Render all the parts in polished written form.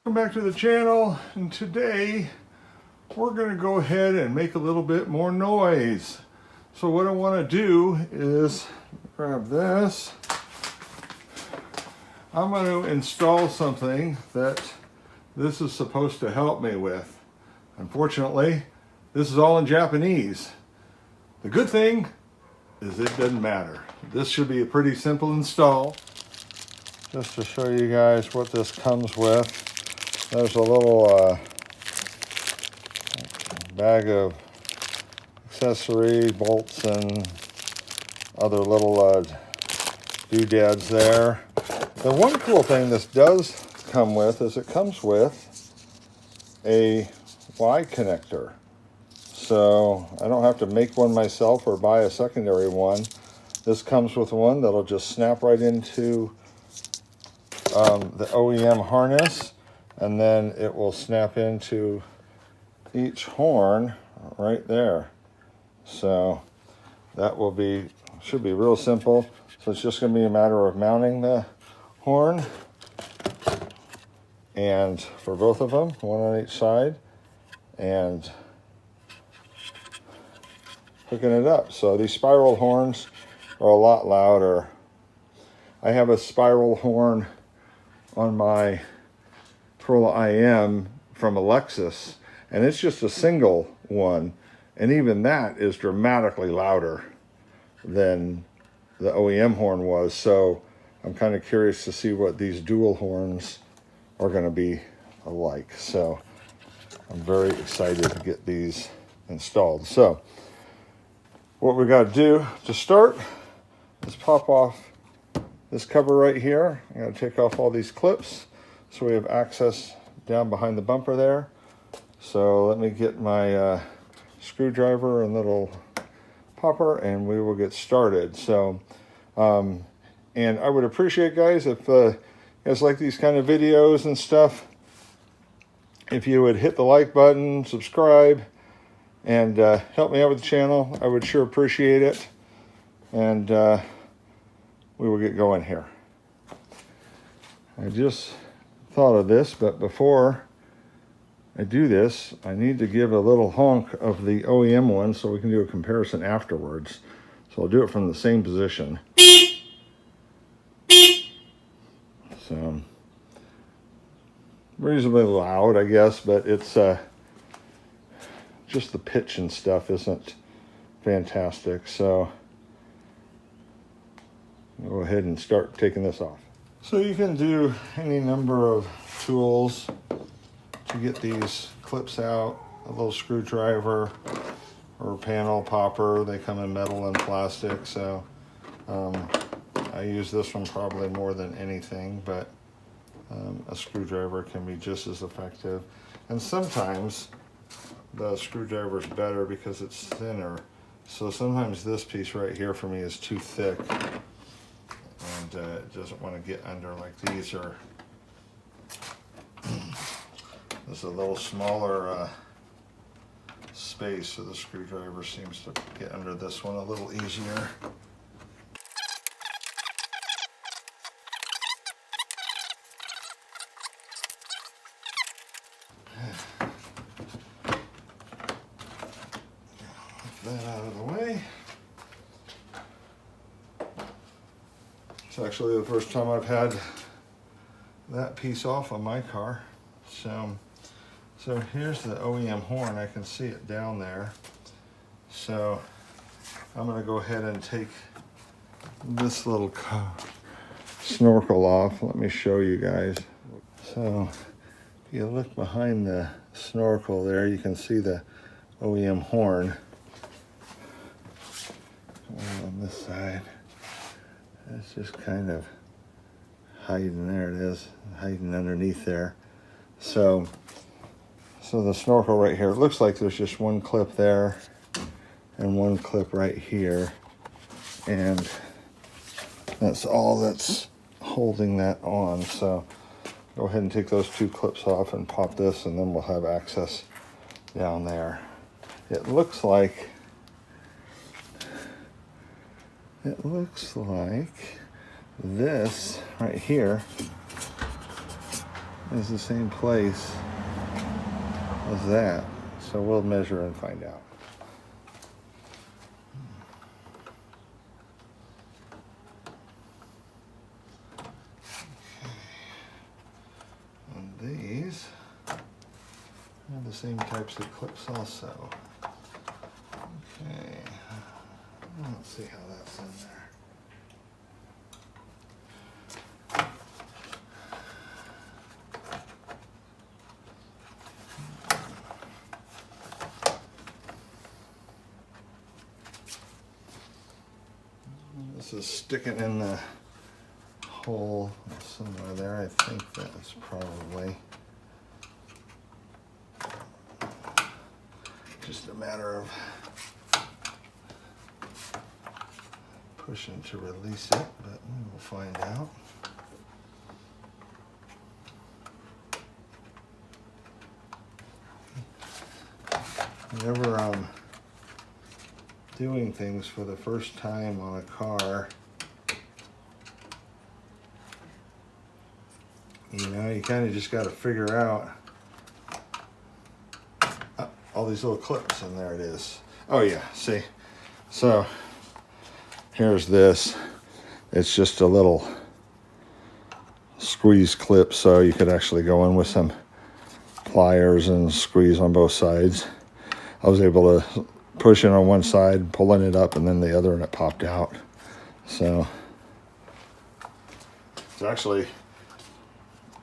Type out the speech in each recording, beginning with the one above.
Welcome back to the channel, and today we're going to go ahead and make a little bit more noise. So what I want to do is grab this. I'm going to install something that this is supposed to help me with. Unfortunately, this is all in Japanese. The good thing is it doesn't matter. This should be a pretty simple install. Just to show you guys what this comes with. There's a little bag of accessory bolts and other little doodads there. The one cool thing this does come with is it comes with a Y connector. So I don't have to make one myself or buy a secondary one. This comes with one that'll just snap right into the OEM harness. And then it will snap into each horn right there. So that should be real simple. So it's just going to be a matter of mounting the horn, and for both of them, one on each side, and hooking it up. So these spiral horns are a lot louder. I have a spiral horn on my Corolla IM from Alexis, and it's just a single one, and even that is dramatically louder than the OEM horn was. So I'm kind of curious to see what these dual horns are going to be like. So I'm very excited to get these installed. So what we got to do to start is pop off this cover right here. I got to take off all these clips so we have access down behind the bumper there. So let me get my screwdriver and little popper, and we will get started. So, and I would appreciate, guys, if you guys like these kind of videos and stuff, if you would hit the like button, subscribe, and help me out with the channel. I would sure appreciate it. And we will get going here. I just thought of this, but before I do this, I need to give a little honk of the OEM one so we can do a comparison afterwards. So I'll do it from the same position. So reasonably loud, I guess, but it's just the pitch and stuff isn't fantastic. So I'll go ahead and start taking this off. So you can do any number of tools to get these clips out. A little screwdriver or panel popper. They come in metal and plastic, so I use this one probably more than anything, but a screwdriver can be just as effective. And sometimes the screwdriver is better because it's thinner. So sometimes this piece right here for me is too thick. And it doesn't want to get under like these are. There's a little smaller space, so the screwdriver seems to get under this one a little easier. Get that out of the way. It's actually the first time I've had that piece off on my car. So here's the OEM horn. I can see it down there. So I'm going to go ahead and take this little snorkel off. Let me show you guys. So if you look behind the snorkel there, you can see the OEM horn on this side. It's just kind of hiding. There it is, hiding underneath there. So the snorkel right here, it looks like there's just one clip there and one clip right here. And that's all that's holding that on. So go ahead and take those two clips off and pop this, and then we'll have access down there. It looks like this right here is the same place as that. So we'll measure and find out. And these are the same types of clips also. Okay, let's see how that's in there. This is sticking in the hole somewhere there. I think that's probably just a matter of pushing to release it, but we will find out. Whenever I'm doing things for the first time on a car, you know, you kind of just got to figure out all these little clips, and there it is. Oh yeah, see? So here's this. It's just a little squeeze clip, so you could actually go in with some pliers and squeeze on both sides. I was able to push it on one side, pulling it up, and then the other, and it popped out. So it's actually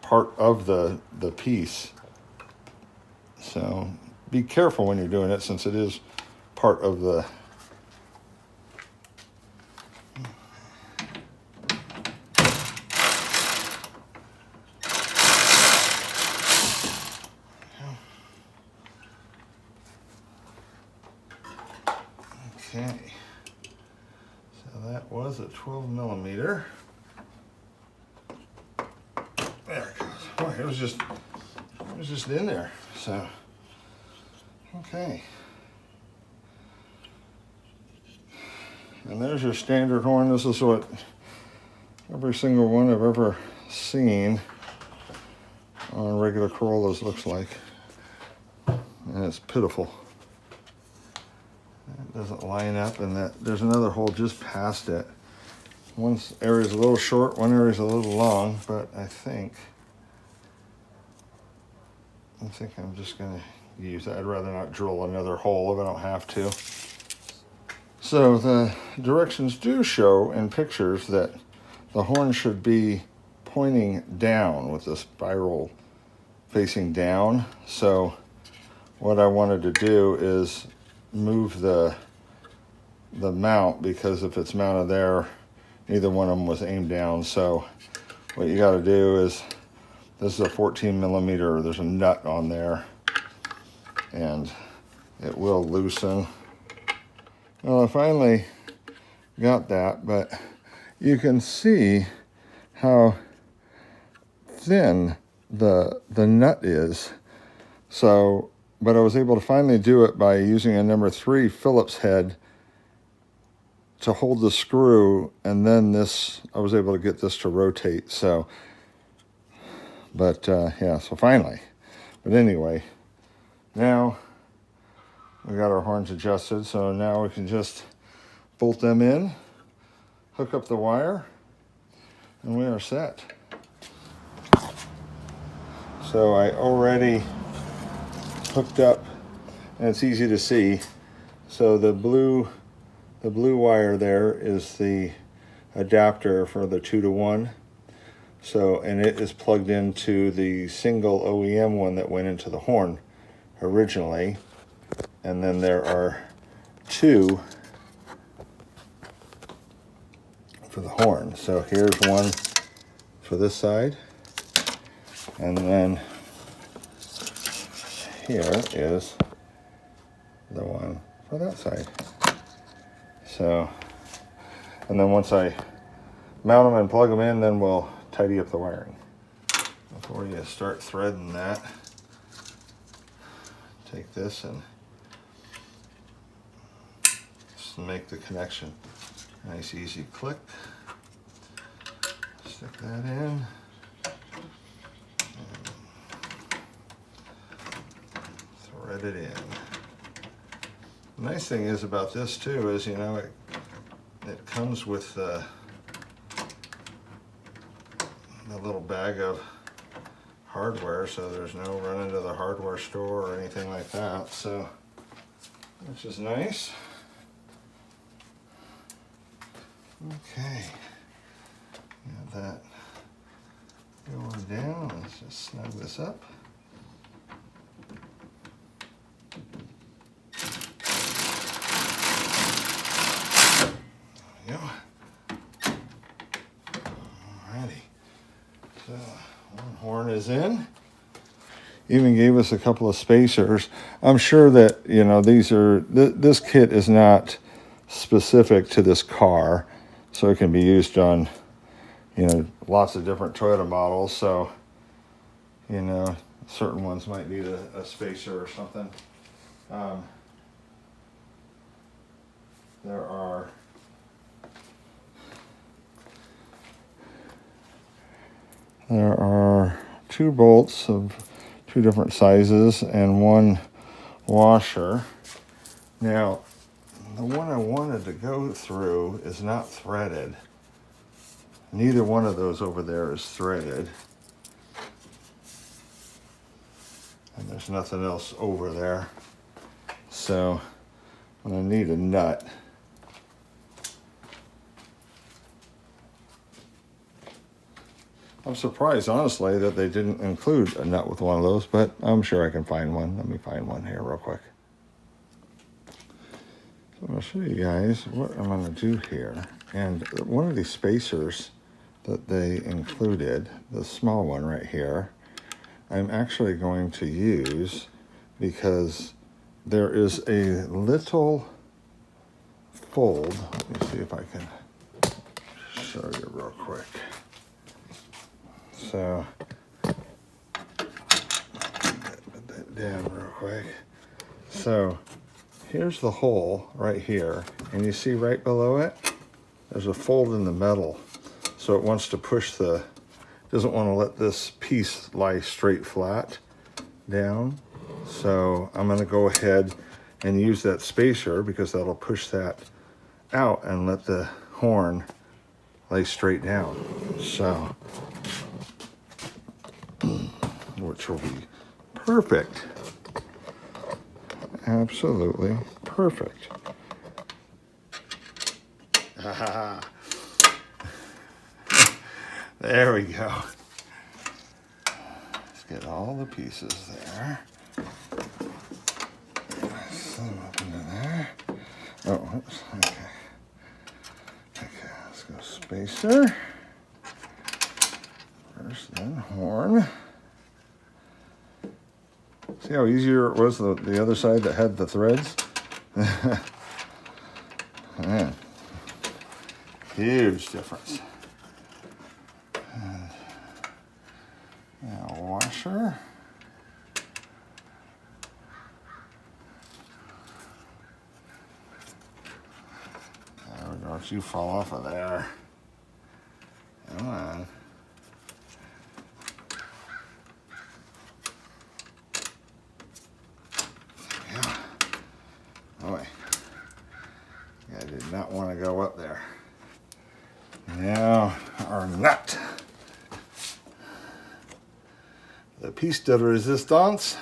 part of the piece. So be careful when you're doing it, since it is part of the Okay, so that was a 12 millimeter. There it goes. Oh, it was just in there. So, okay. And there's your standard horn. This is what every single one I've ever seen on regular Corollas looks like. And it's pitiful. It doesn't line up, and that there's another hole just past it. One area is a little short, one area is a little long, but I think I'm just going to use that. I'd rather not drill another hole if I don't have to. So the directions do show in pictures that the horn should be pointing down with the spiral facing down. So what I wanted to do is move the mount, because if it's mounted there, neither one of them was aimed down. So what you got to do is, this is a 14 millimeter, there's a nut on there, and it will loosen. Well, I finally got that, but you can see how thin the nut is. So, but I was able to finally do it by using a number 3 Phillips head to hold the screw, and then this, I was able to get this to rotate. So, but yeah, so finally. But anyway, now we got our horns adjusted, so now we can just bolt them in, hook up the wire, and we are set. So I already hooked up, and it's easy to see. So the blue wire there is the adapter for the 2-to-1. So, and it is plugged into the single OEM one that went into the horn originally. And then there are 2 for the horn. So here's one for this side, and then here is the one for that side. So, and then once I mount them and plug them in, then we'll tidy up the wiring. Before you start threading that, take this and just make the connection. Nice easy click. Stick that in. And thread it in. The nice thing is about this too is, you know, it comes with the little bag of hardware, so there's no running to the hardware store or anything like that, so which is nice. Okay, got that going down. Let's just snug this up. There we go. Alrighty. So one horn is in. Even gave us a couple of spacers. I'm sure that, you know, these are, this kit is not specific to this car, so it can be used on, you know, lots of different Toyota models. So, you know, certain ones might need a spacer or something. There are 2 bolts of 2 different sizes and 1 washer. Now, the one I wanted to go through is not threaded. Neither one of those over there is threaded. And there's nothing else over there. So I'm gonna need a nut. I'm surprised, honestly, that they didn't include a nut with one of those, but I'm sure I can find one. Let me find one here real quick. So I'm going to show you guys what I'm going to do here. And one of these spacers that they included, the small one right here, I'm actually going to use because there is a little fold. Let me see if I can show you real quick. So, put that down real quick. So, here's the hole right here, and you see right below it, there's a fold in the metal. So it wants to push doesn't want to let this piece lie straight flat down. So I'm going to go ahead and use that spacer because that'll push that out and let the horn lay straight down. So, which will be perfect. Absolutely perfect. There we go. Let's get all the pieces there. Slide them up into there. Oh, whoops. Okay. Okay, let's go spacer. First, then horn. See how easier it was the other side that had the threads? Man, huge difference. And now washer. Don't you fall off of there. Come on. Yeah. Oh wait. I did not want to go up there. Now our nut. The piece de resistance.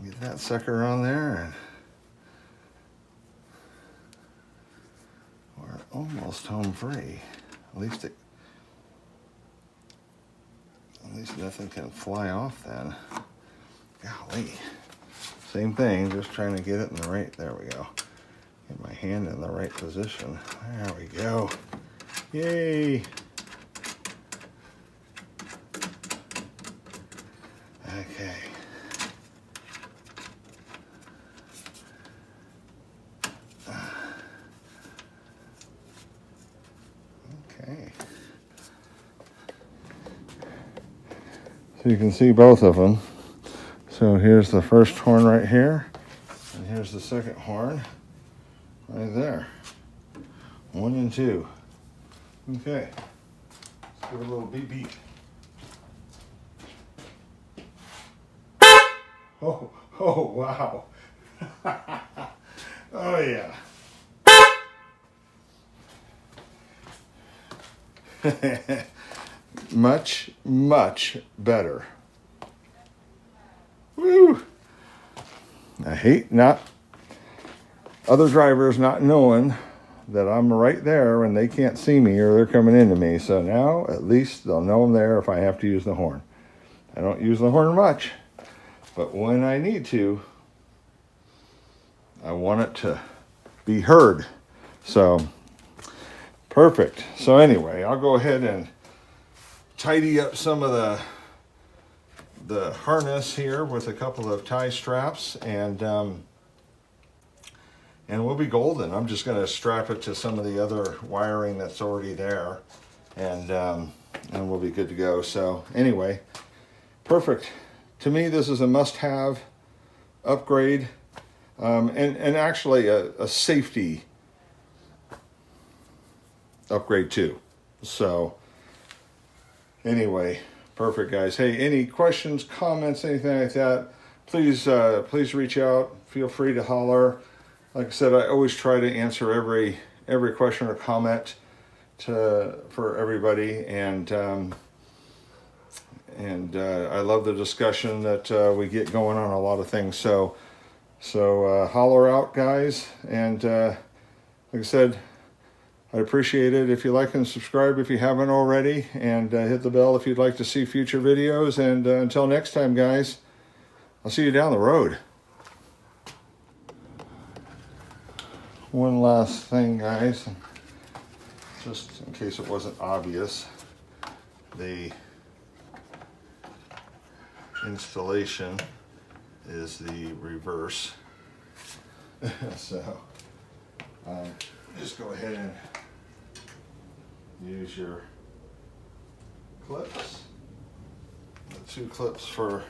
Get that sucker on there and we're almost home free. At least nothing can fly off then. Golly. Same thing, just trying to get it in the right, there we go. Get my hand in the right position. There we go. Yay. Okay. Okay. So you can see both of them. So here's the first horn right here, and here's the second horn right there. 1 and 2. Okay. Let's give it a little beep beep. Oh, wow. Oh, yeah. Much, much better. Woo! I hate not other drivers not knowing that I'm right there and they can't see me or they're coming into me. So now at least they'll know I'm there if I have to use the horn. I don't use the horn much, but when I need to, I want it to be heard. So perfect. So anyway, I'll go ahead and tidy up some of the harness here with a couple of tie straps, and we'll be golden. I'm just going to strap it to some of the other wiring that's already there, and we'll be good to go. So anyway, perfect. To me, this is a must-have upgrade, and actually a safety upgrade too. So anyway, perfect, guys. Hey, any questions, comments, anything like that, please reach out. Feel free to holler. Like I said, I always try to answer every question or comment for everybody, and I love the discussion that we get going on a lot of things. So holler out, guys, and like I said, I appreciate it. If you like and subscribe if you haven't already, and hit the bell if you'd like to see future videos. And until next time, guys, I'll see you down the road. One last thing, guys, just in case it wasn't obvious, the installation is the reverse. So just go ahead and use your clips, the 2 clips for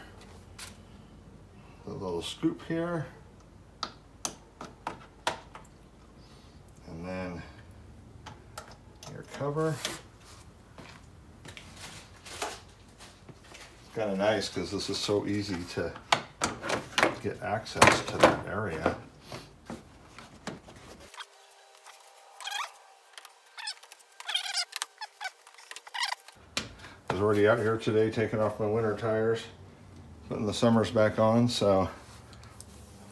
the little scoop here, and then your cover. It's kind of nice because this is so easy to get access to that area. I was already out here today taking off my winter tires, putting the summers back on, so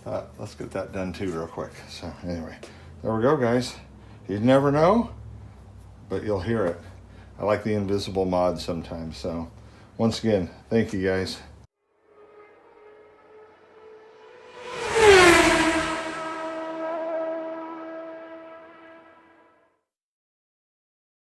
let's get that done too real quick. So anyway, there we go, guys. You'd never know, but you'll hear it. I like the invisible mods sometimes. So once again, thank you, guys.